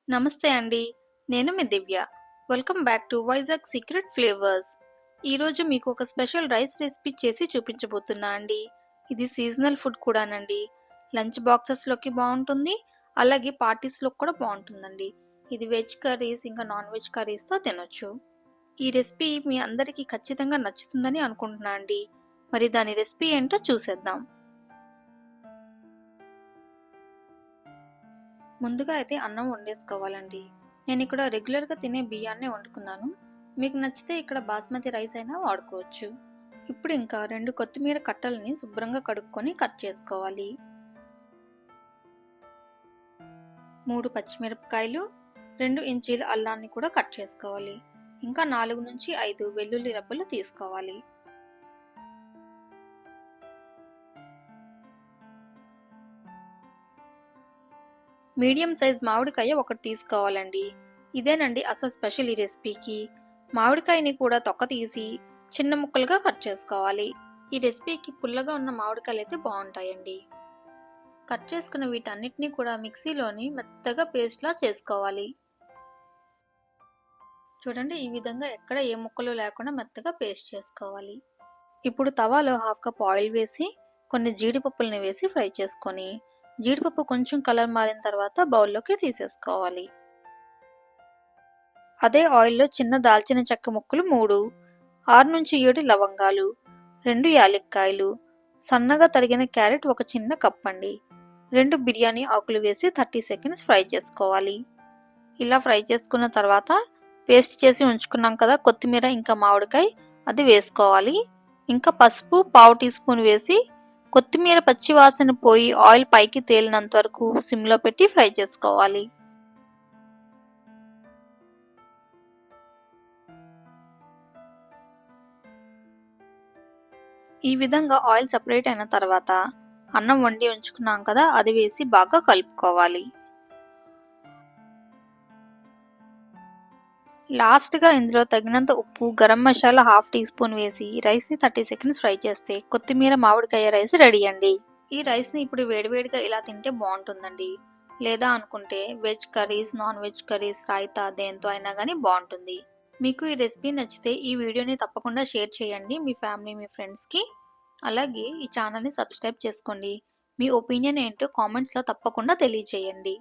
నమస్తే అండి. నేను మీ Divya. Welcome back to Vizag secret flavours. ఈరోజు మీకు ఒక స్పెషల్ రైస్ రెసిపీ చేసి చూపించబోతున్నా అండి. ఇది సీజనల్ ఫుడ్ కూడానండి. లంచ్ బాక్సెస్‌లోకి బావుంటుంది. అలాగే పార్టీస్‌లో కూడా బావుంటుందండి. ఇది వెజ్ కర్రీస్ ఇంకా నాన్ వెజ్ కర్రీస్‌తో తినొచ్చు. ఈ రెసిపీ మీ అందరికీ ఖచ్చితంగా నచ్చుతుందని అనుకుంటున్నా అండి. మరి దాని రెసిపీ ఏంటో చూసేద్దాం. ముందుగా అయితే అన్నం వండేసుకోవాలండి. నేను ఇక్కడ రెగ్యులర్గా తినే బియ్యాన్నే వండుకున్నాను. మీకు నచ్చితే ఇక్కడ బాస్మతి రైస్ అయినా వాడుకోవచ్చు. ఇప్పుడు ఇంకా 2 కొత్తిమీర కట్టల్ని శుభ్రంగా కడుక్కొని కట్ చేసుకోవాలి. 3 పచ్చిమిరపకాయలు, 2 ఇంచీల అల్లాన్ని కూడా కట్ చేసుకోవాలి. ఇంకా 4 నుంచి 5 వెల్లుల్లి రెబ్బలు తీసుకోవాలి. మీడియం సైజ్ మామిడికాయ ఒకటి తీసుకోవాలండి. ఇదేనండి అసలు స్పెషల్ ఈ రెసిపీకి. మామిడికాయని కూడా తొక్క తీసి చిన్న ముక్కలుగా కట్ చేసుకోవాలి. ఈ రెసిపీకి పుల్లగా ఉన్న మామిడికాయలు అయితే బాగుంటాయండి. కట్ చేసుకున్న వీటన్నిటిని కూడా మిక్సీలోని మెత్తగా పేస్ట్లా చేసుకోవాలి. చూడండి, ఈ విధంగా ఎక్కడ ఏ ముక్కలు లేకుండా మెత్తగా పేస్ట్ చేసుకోవాలి. ఇప్పుడు తవాలో 1/2 కప్ ఆయిల్ వేసి కొన్ని జీడిపప్పుల్ని వేసి ఫ్రై చేసుకొని జీడిపప్పు కొంచెం కలర్ మారిన తర్వాత బౌల్లోకి తీసేసుకోవాలి. అదే ఆయిల్లో చిన్న దాల్చిన చెక్క ముక్కలు 3, 6 నుంచి 7 లవంగాలు, 2 యాలక్కాయలు, సన్నగా తరిగిన క్యారెట్ ఒక చిన్న కప్ అండి, 2 బిర్యానీ ఆకులు వేసి 30 సెకండ్స్ ఫ్రై చేసుకోవాలి. ఇలా ఫ్రై చేసుకున్న తర్వాత పేస్ట్ చేసి ఉంచుకున్నాం కదా కొత్తిమీర ఇంకా మామిడికాయ, అది వేసుకోవాలి. ఇంకా పసుపు 1/2 టీ స్పూన్ వేసి కొత్తిమీర పచ్చి వాసన పోయి ఆయిల్ పైకి తేలినంత వరకు సిమ్లో పెట్టి ఫ్రై చేసుకోవాలి. ఈ విధంగా ఆయిల్ సెపరేట్ అయిన తర్వాత అన్నం వండి ఉంచుకున్నాం కదా అది వేసి బాగా కలుపుకోవాలి. లాస్ట్గా ఇందులో తగినంత ఉప్పు, గరం మసాలా 1/2 టీ స్పూన్ వేసి రైస్ని 30 సెకండ్స్ ఫ్రై చేస్తే కొత్తిమీర మామిడికాయ రైస్ రెడీ అండి. ఈ రైస్ని ఇప్పుడు వేడివేడిగా ఇలా తింటే బాగుంటుందండి. లేదా అనుకుంటే veg curries, non veg curries, raita దేంతో అయినా కానీ బాగుంటుంది. మీకు ఈ రెసిపీ నచ్చితే ఈ వీడియోని తప్పకుండా షేర్ చేయండి మీ ఫ్యామిలీ, మీ ఫ్రెండ్స్కి. అలాగే ఈ ఛానల్ని సబ్స్క్రైబ్ చేసుకోండి. మీ ఒపీనియన్ ఏంటో కామెంట్స్లో తప్పకుండా తెలియజేయండి.